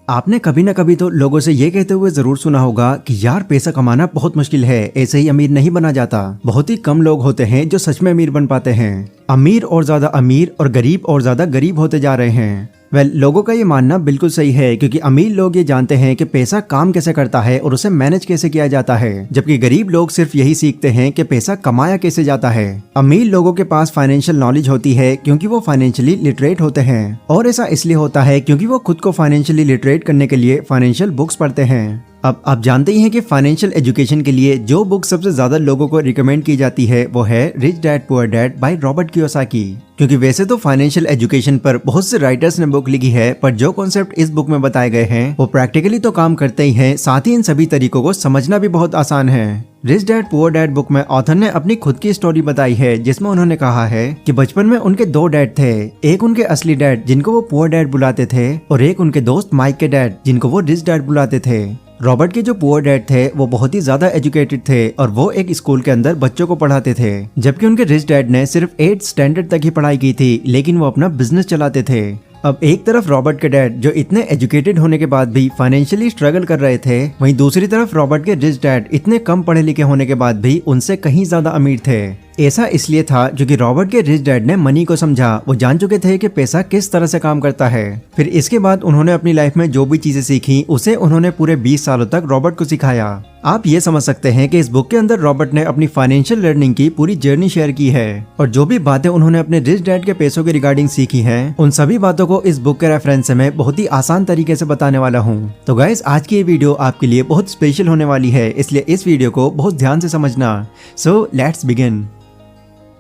आपने कभी ना कभी तो लोगों से ये कहते हुए जरूर सुना होगा कि यार पैसा कमाना बहुत मुश्किल है, ऐसे ही अमीर नहीं बना जाता। बहुत ही कम लोग होते हैं जो सच में अमीर बन पाते हैं। अमीर और ज्यादा अमीर और गरीब और ज्यादा गरीब होते जा रहे हैं। लोगों का ये मानना बिल्कुल सही है, क्योंकि अमीर लोग ये जानते हैं कि पैसा काम कैसे करता है और उसे मैनेज कैसे किया जाता है, जबकि गरीब लोग सिर्फ यही सीखते हैं कि पैसा कमाया कैसे जाता है। अमीर लोगों के पास फाइनेंशियल नॉलेज होती है क्योंकि वो फाइनेंशियली लिटरेट होते हैं, और ऐसा इसलिए होता है क्योंकि वो खुद को फाइनेंशियली लिटरेट करने के लिए फाइनेंशियल बुक्स पढ़ते हैं। अब आप जानते ही हैं कि फाइनेंशियल एजुकेशन के लिए जो बुक सबसे ज्यादा लोगों को रिकमेंड की जाती है वो है rich dad poor dad by Robert Kiyosaki. क्योंकि वैसे तो फाइनेंशियल एजुकेशन पर बहुत से राइटर्स ने बुक लिखी है, पर जो कॉन्सेप्ट इस बुक में बताए गए हैं वो प्रैक्टिकली तो काम करते ही हैं, साथ ही इन सभी तरीकों को समझना भी बहुत आसान है। Rich dad poor dad book में ऑथर ने अपनी खुद की स्टोरी बताई है, जिसमें उन्होंने कहा है कि बचपन में उनके दो डैड थे, एक उनके असली डैड जिनको वो पुअर डैड बुलाते थे, और एक उनके दोस्त माइक के डैड जिनको वो रिच डैड बुलाते थे। रॉबर्ट के जो पुअर डैड थे वो बहुत ही ज्यादा एजुकेटेड थे और वो एक स्कूल के अंदर बच्चों को पढ़ाते थे, जबकि उनके रिच डैड ने सिर्फ 8th स्टैंडर्ड तक ही पढ़ाई की थी, लेकिन वो अपना बिजनेस चलाते थे। अब एक तरफ रॉबर्ट के डैड जो इतने एजुकेटेड होने के बाद भी फाइनेंशियली स्ट्रगल कर रहे थे, वहीं दूसरी तरफ रॉबर्ट के रिच डैड इतने कम पढ़े लिखे होने के बाद भी उनसे कहीं ज्यादा अमीर थे। ऐसा इसलिए था क्योंकि रॉबर्ट के रिच डैड ने मनी को समझा, वो जान चुके थे कि पैसा किस तरह से काम करता है। फिर इसके बाद उन्होंने अपनी लाइफ में जो भी चीजें सीखी उसे उन्होंने पूरे 20 सालों तक रॉबर्ट को सिखाया। आप ये समझ सकते हैं कि इस बुक के अंदर रॉबर्ट ने अपनी फाइनेंशियल लर्निंग की पूरी जर्नी शेयर की है, और जो भी बातें उन्होंने अपने रिच डैड के पैसों के रिगार्डिंग सीखी हैं, उन सभी बातों को इस बुक के रेफरेंस से मैं बहुत ही आसान तरीके से बताने वाला हूँ। तो गाइस, आज की ये वीडियो आपके लिए बहुत स्पेशल होने वाली है, इसलिए इस वीडियो को बहुत ध्यान से समझना। So let's begin.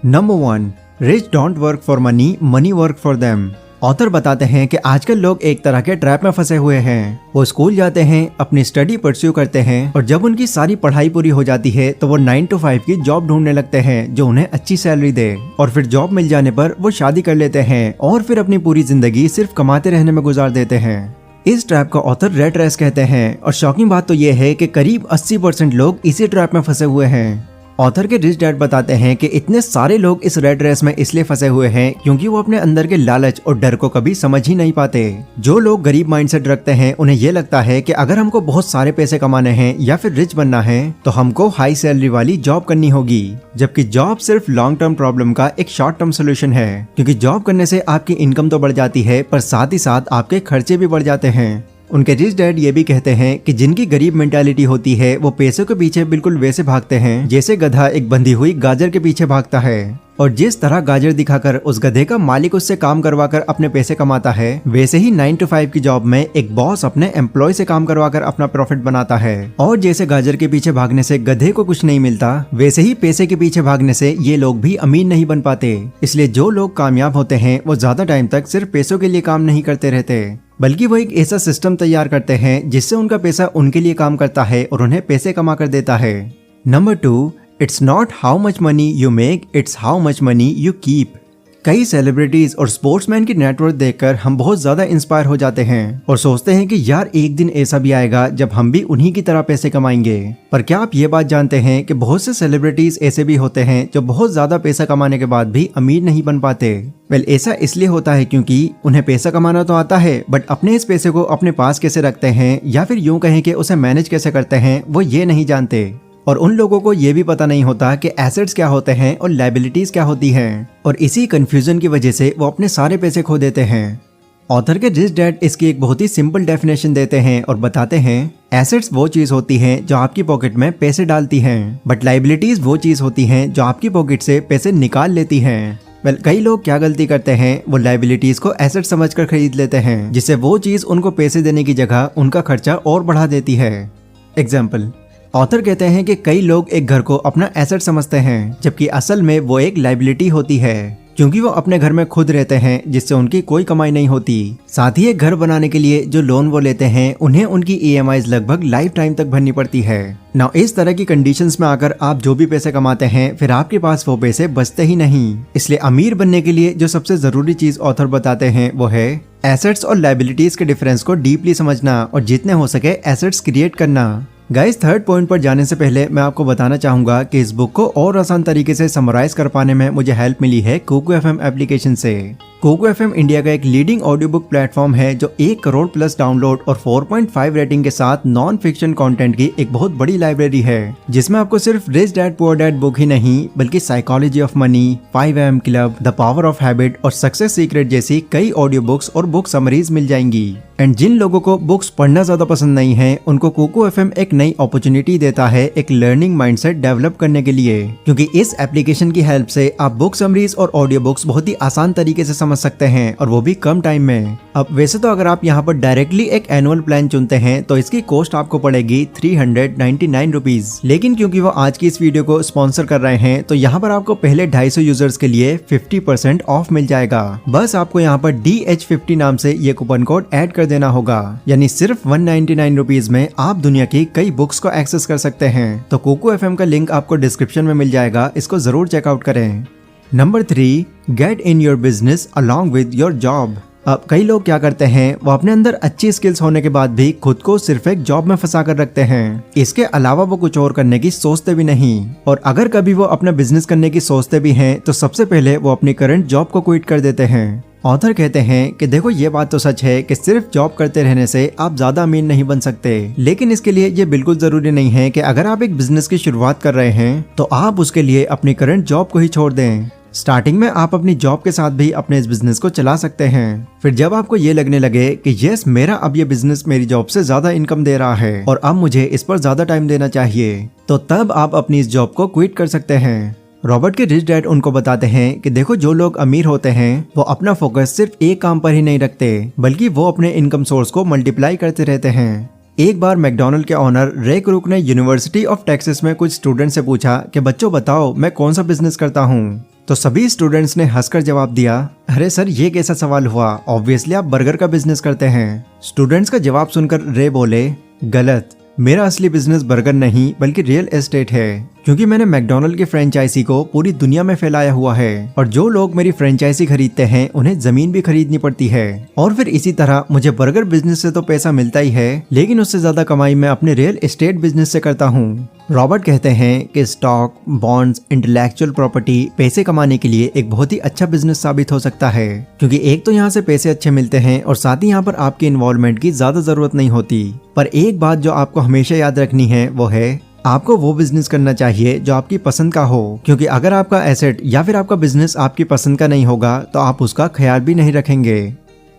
Number 1, rich don't work for money, money work for them. Author बताते हैं कि आजकल लोग एक तरह के ट्रैप में फंसे हुए हैं। वो स्कूल जाते हैं, अपनी स्टडी परस्यू करते हैं, और जब उनकी सारी पढ़ाई पूरी हो जाती है तो वो 9 to 5 की जॉब ढूंढने लगते हैं जो उन्हें अच्छी सैलरी दे, और फिर जॉब मिल जाने पर वो शादी कर लेते हैं और फिर अपनी पूरी जिंदगी सिर्फ कमाते रहने में गुजार देते हैं। इस ट्रैप को ऑथर रेट रेस कहते हैं, और शॉकिंग बात तो ये है कि करीब 80% लोग इसी ट्रैप में फंसे हुए हैं। ऑथर के रिच डैड बताते हैं कि इतने सारे लोग इस रेड रेस में इसलिए फंसे हुए हैं क्योंकि वो अपने अंदर के लालच और डर को कभी समझ ही नहीं पाते। जो लोग गरीब माइंडसेट रखते हैं उन्हें ये लगता है कि अगर हमको बहुत सारे पैसे कमाने हैं या फिर रिच बनना है तो हमको हाई सैलरी वाली जॉब करनी होगी, जबकि जॉब सिर्फ लॉन्ग टर्म प्रॉब्लम का एक शॉर्ट टर्म सोल्यूशन है। क्योंकि जॉब करने से आपकी इनकम तो बढ़ जाती है, पर साथ ही साथ आपके खर्चे भी बढ़ जाते हैं। उनके रिच डैड ये भी कहते हैं कि जिनकी गरीब मेंटालिटी होती है वो पैसों के पीछे बिल्कुल वैसे भागते हैं जैसे गधा एक बंधी हुई गाजर के पीछे भागता है, और जिस तरह गाजर दिखाकर उस गधे का मालिक उससे काम करवाकर अपने पैसे कमाता है, वैसे ही 9 to 5 की जॉब में एक बॉस अपने एम्प्लॉय से काम करवाकर अपना प्रॉफिट बनाता है। और जैसे गाजर के पीछे भागने से गधे को कुछ नहीं मिलता, वैसे ही पैसे के पीछे भागने से ये लोग भी अमीर नहीं बन पाते। इसलिए जो लोग कामयाब होते हैं वो ज्यादा टाइम तक सिर्फ पैसों के लिए काम नहीं करते रहते, बल्कि वो एक ऐसा सिस्टम तैयार करते हैं जिससे उनका पैसा उनके लिए काम करता है और उन्हें पैसे कमा कर देता है। Number 2, it's not how much money you make, it's how much money you keep. कई सेलिब्रिटीज और स्पोर्ट्समैन की नेटवर्थ देखकर हम बहुत ज्यादा इंस्पायर हो जाते हैं और सोचते हैं कि यार एक दिन ऐसा भी आएगा जब हम भी उन्हीं की तरह पैसे कमाएंगे। पर क्या आप ये बात जानते हैं कि बहुत से सेलिब्रिटीज ऐसे भी होते हैं जो बहुत ज्यादा पैसा कमाने के बाद भी अमीर नहीं बन पाते। ऐसा इसलिए होता है क्योंकि उन्हें पैसा कमाना तो आता है, बट अपने इस पैसे को अपने पास कैसे रखते हैं या फिर यूं कहें कि उसे मैनेज कैसे करते हैं वो ये नहीं जानते। और उन लोगों को ये भी पता नहीं होता कि एसेट्स क्या होते हैं और लायबिलिटीज क्या होती हैं, और इसी कंफ्यूजन की वजह से वो अपने सारे पैसे खो देते हैं। ऑथर के रिच डैड इसकी एक बहुत ही सिंपल डेफिनेशन देते हैं और बताते हैं, एसेट्स वो चीज होती हैं जो आपकी पॉकेट में पैसे डालती हैं, बट लायबिलिटीज वो चीज होती हैं जो आपकी पॉकेट से पैसे निकाल लेती हैं। कई लोग क्या गलती करते हैं, वो लायबिलिटीज को एसेट समझकर खरीद लेते हैं, जिससे वो चीज उनको पैसे देने की जगह उनका खर्चा और बढ़ा देती है। एग्जाम्पल, ऑथर कहते हैं कि कई लोग एक घर को अपना एसेट समझते हैं, जबकि असल में वो एक लायबिलिटी होती है, क्योंकि वो अपने घर में खुद रहते हैं जिससे उनकी कोई कमाई नहीं होती। साथ ही एक घर बनाने के लिए जो लोन वो लेते हैं उन्हें उनकी EMIs लगभग लाइफ टाइम तक भरनी पड़ती है। नाउ इस तरह की कंडीशंस में आकर आप जो भी पैसे कमाते हैं फिर आपके पास वो पैसे बचते ही नहीं। इसलिए अमीर बनने के लिए जो सबसे जरूरी चीज ऑथर बताते हैं वो है एसेट्स और लायबिलिटीज के डिफरेंस को डीपली समझना और जितने हो सके एसेट्स क्रिएट करना। गाइस, थर्ड पॉइंट पर जाने से पहले मैं आपको बताना चाहूंगा कि इस बुक को और आसान तरीके से समराइज कर पाने में मुझे हेल्प मिली है कोको एफएम एप्लीकेशन से। कोको एफएम इंडिया का एक लीडिंग ऑडियो बुक प्लेटफॉर्म है जो 1 करोड़ प्लस डाउनलोड और 4.5 रेटिंग के साथ नॉन फिक्शन कंटेंट की एक बहुत बड़ी लाइब्रेरी है, जिसमें आपको सिर्फ rich dad poor dad book ही नहीं बल्कि psychology of money, 5 AM club, the power of habit और सक्सेस सीक्रेट जैसी कई ऑडियो बुक्स और बुक समरीज मिल जाएंगी। एंड जिन लोगों को बुक्स पढ़ना ज्यादा पसंद नहीं है, उनको कोको एफएम एक नई अपॉर्चुनिटी देता है एक लर्निंग माइंडसेट डेवलप करने के लिए, क्योंकि इस एप्लीकेशन की हेल्प से आप बुक समरीज और ऑडियो बुक्स बहुत ही आसान तरीके से समझ सकते हैं, और वो भी कम टाइम में। अब वैसे तो अगर आप यहाँ पर डायरेक्टली एक एनुअल प्लान चुनते हैं तो इसकी कॉस्ट आपको पड़ेगी 399 रुपीज, लेकिन क्योंकि वो आज की इस वीडियो को स्पॉन्सर कर रहे हैं तो यहाँ पर आपको पहले 250 यूजर्स के लिए 50% ऑफ मिल जाएगा। बस आपको यहाँ पर DH50 नाम से ये कूपन कोड ऐड कर देना होगा, यानी सिर्फ 199 रुपीज में आप दुनिया की कई बुक्स को एक्सेस कर सकते हैं। तो कोको एफएम का लिंक आपको डिस्क्रिप्शन में मिल जाएगा, इसको जरूर चेकआउट करें। Number 3, get in your business along with your job. अब कई लोग क्या करते हैं, वो अपने अंदर अच्छी स्किल्स होने के बाद भी खुद को सिर्फ एक जॉब में फंसा कर रखते हैं। इसके अलावा वो कुछ और करने की सोचते भी नहीं, और अगर कभी वो अपना बिजनेस करने की सोचते भी हैं तो सबसे पहले वो अपनी करंट जॉब को क्विट कर देते हैं। ऑथर कहते हैं कि देखो, ये बात तो सच है कि सिर्फ जॉब करते रहने से आप ज्यादा अमीर नहीं बन सकते, लेकिन इसके लिए ये बिल्कुल जरूरी नहीं है कि अगर आप एक बिजनेस की शुरुआत कर रहे हैं तो आप उसके लिए अपनी करंट जॉब को ही छोड़ दें। स्टार्टिंग में आप अपनी जॉब के साथ भी अपने इस बिजनेस को चला सकते हैं। फिर जब आपको ये लगने लगे कि यस, मेरा अब ये बिजनेस मेरी जॉब से ज्यादा इनकम दे रहा है और अब मुझे इस पर ज्यादा टाइम देना चाहिए, तो तब आप अपनी इस जॉब को क्विट कर सकते हैं। रॉबर्ट के रिच डैड उनको बताते हैं कि देखो, जो लोग अमीर होते हैं वो अपना फोकस सिर्फ एक काम पर ही नहीं रखते, बल्कि वो अपने इनकम सोर्स को मल्टीप्लाई करते रहते हैं। एक बार मैकडॉनल्ड के ऑनर रे क्रूक ने यूनिवर्सिटी ऑफ टेक्सास में कुछ स्टूडेंट से पूछा कि बच्चों बताओ, मैं कौन सा बिजनेस करता हूँ। तो सभी स्टूडेंट्स ने हंसकर जवाब दिया, अरे सर, ये कैसा सवाल हुआ, ऑब्वियसली आप बर्गर का बिजनेस करते हैं। स्टूडेंट्स का जवाब सुनकर रे बोले, गलत, मेरा असली बिजनेस बर्गर नहीं बल्कि रियल एस्टेट है, क्योंकि मैंने मैकडॉनल्ड की फ्रेंचाइजी को पूरी दुनिया में फैलाया हुआ है, और जो लोग मेरी फ्रेंचाइजी खरीदते हैं उन्हें जमीन भी खरीदनी पड़ती है, और फिर इसी तरह मुझे बर्गर बिजनेस से तो पैसा मिलता ही है, लेकिन उससे ज्यादा कमाई मैं अपने रियल एस्टेट बिजनेस से करता हूँ। रॉबर्ट कहते हैं कि स्टॉक, बॉन्ड्स, इंटेलेक्चुअल प्रॉपर्टी पैसे कमाने के लिए एक बहुत ही अच्छा बिजनेस साबित हो सकता है, क्योंकि एक तो यहाँ से पैसे अच्छे मिलते हैं और साथ ही यहाँ पर आपकी इन्वॉल्वमेंट की ज्यादा जरूरत नहीं होती। पर एक बात जो आपको हमेशा याद रखनी है वो है, आपको वो बिजनेस करना चाहिए जो आपकी पसंद का हो, क्योंकि अगर आपका एसेट या फिर आपका बिजनेस आपकी पसंद का नहीं होगा तो आप उसका ख्याल भी नहीं रखेंगे।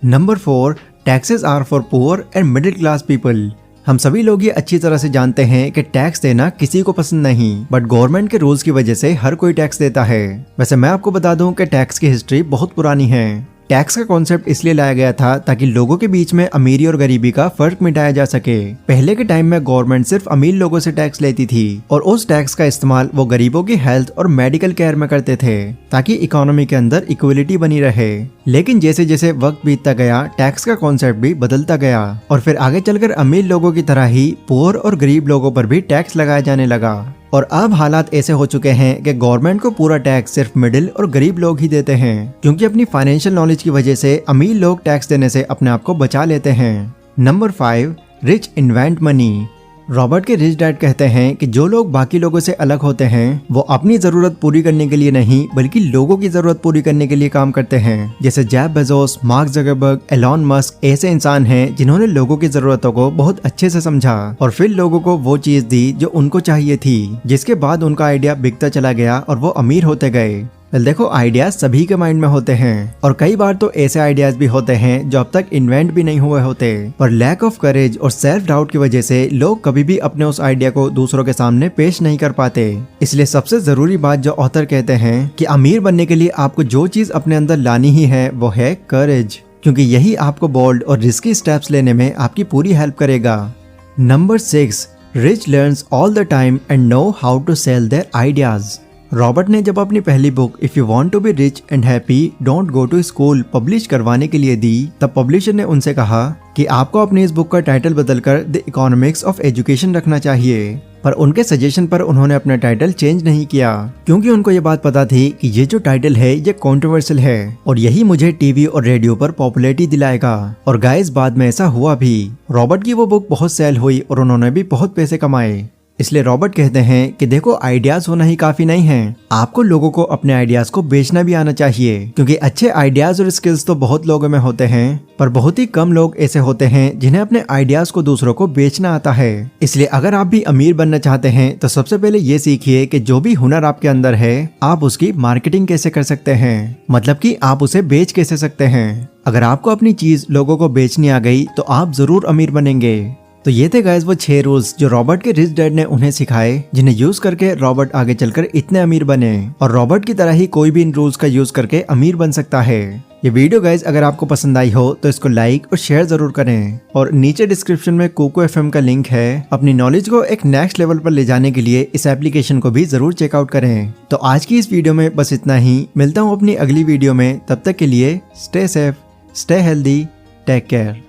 Number 4, taxes are for poor and middle class people. हम सभी लोग ये अच्छी तरह से जानते हैं कि टैक्स देना किसी को पसंद नहीं, बट गवर्नमेंट के रूल्स की वजह से हर कोई टैक्स देता है। वैसे मैं आपको बता दूं कि टैक्स की हिस्ट्री बहुत पुरानी है। टैक्स का कॉन्सेप्ट इसलिए लाया गया था ताकि लोगों के बीच में अमीरी और गरीबी का फर्क मिटाया जा सके। पहले के टाइम में गवर्नमेंट सिर्फ अमीर लोगों से टैक्स लेती थी, और उस टैक्स का इस्तेमाल वो गरीबों की हेल्थ और मेडिकल केयर में करते थे ताकि इकोनॉमी के अंदर इक्वलिटी बनी रहे। लेकिन जैसे जैसे वक्त बीतता गया, टैक्स का कॉन्सेप्ट भी बदलता गया, और फिर आगे चलकर अमीर लोगों की तरह ही पुअर और गरीब लोगों पर भी टैक्स लगाया जाने लगा। और अब हालात ऐसे हो चुके हैं कि गवर्नमेंट को पूरा टैक्स सिर्फ मिडिल और गरीब लोग ही देते हैं, क्योंकि अपनी फाइनेंशियल नॉलेज की वजह से अमीर लोग टैक्स देने से अपने आप को बचा लेते हैं। Number 5, rich invent money. Robert के रिच डैड कहते हैं कि जो लोग बाकी लोगों से अलग होते हैं वो अपनी जरूरत पूरी करने के लिए नहीं बल्कि लोगों की जरूरत पूरी करने के लिए काम करते हैं। जैसे Jeff Bezos, mark Zuckerberg, Elon Musk ऐसे इंसान हैं जिन्होंने लोगों की जरूरतों को बहुत अच्छे से समझा और फिर लोगों को वो चीज दी जो उनको चाहिए थी, जिसके बाद उनका आइडिया बिकता चला गया और वो अमीर होते गए। देखो, आइडियाज सभी के माइंड में होते हैं, और कई बार तो ऐसे आइडियाज भी होते हैं जो अब तक इन्वेंट भी नहीं हुए होते, पर लैक ऑफ करेज और सेल्फ डाउट की वजह से लोग कभी भी अपने उस आइडिया को दूसरों के सामने पेश नहीं कर पाते। इसलिए सबसे जरूरी बात जो ऑथर कहते हैं कि अमीर बनने के लिए आपको जो चीज अपने अंदर लानी ही है वो है करेज, क्योंकि यही आपको बोल्ड और रिस्की स्टेप्स लेने में आपकी पूरी हेल्प करेगा। Number 6, rich learns all the time and know how to sell their ideas. Robert ने जब अपनी पहली book if you want to be rich and happy don't go to school publish करवाने के लिए दी, तब पब्लिशर ने उनसे कहा कि आपको अपनी इस बुक का टाइटल बदलकर द इकोनॉमिक्स ऑफ एजुकेशन रखना चाहिए। पर उनके सजेशन पर उन्होंने अपना टाइटल चेंज नहीं किया, क्योंकि उनको ये बात पता थी कि ये जो टाइटल है ये कंट्रोवर्शियल है और यही मुझे टीवी और रेडियो पर पॉपुलैरिटी दिलाएगा। और गाइस बाद में ऐसा हुआ भी। रॉबर्ट की वो बुक बहुत सेल हुई और उन्होंने भी बहुत पैसे कमाए। इसलिए रॉबर्ट कहते हैं कि देखो, आइडियाज होना ही काफी नहीं है, आपको लोगों को अपने आइडियाज को बेचना भी आना चाहिए, क्योंकि अच्छे आइडियाज और स्किल्स तो बहुत लोगों में होते हैं, पर बहुत ही कम लोग ऐसे होते हैं जिन्हें अपने आइडियाज को दूसरों को बेचना आता है। इसलिए अगर आप भी अमीर बनना चाहते हैं तो सबसे पहले ये सीखिए कि जो भी हुनर आपके अंदर है आप उसकी मार्केटिंग कैसे कर सकते हैं, मतलब कि आप उसे बेच कैसे सकते हैं। अगर आपको अपनी चीज लोगों को बेचनी आ गई तो आप जरूर अमीर बनेंगे। तो ये थे गाइस वो 6 रूल्स जो रॉबर्ट के रिच डैड ने उन्हें सिखाए, जिन्हें यूज करके रॉबर्ट आगे चलकर इतने अमीर बने। और रॉबर्ट की तरह ही कोई भी इन रूल्स का यूज करके अमीर बन सकता है। ये वीडियो गाइस अगर आपको पसंद आई हो तो इसको लाइक और शेयर जरूर करें। और नीचे डिस्क्रिप्शन में कोको एफएम का लिंक है। अपनी नॉलेज को एक नेक्स्ट लेवल पर ले जाने के लिए इस एप्लीकेशन को भी जरूर चेकआउट करें। तो आज की इस वीडियो में बस इतना ही। मिलता हूँ अपनी अगली वीडियो में, तब तक के लिए stay safe, stay healthy, take care.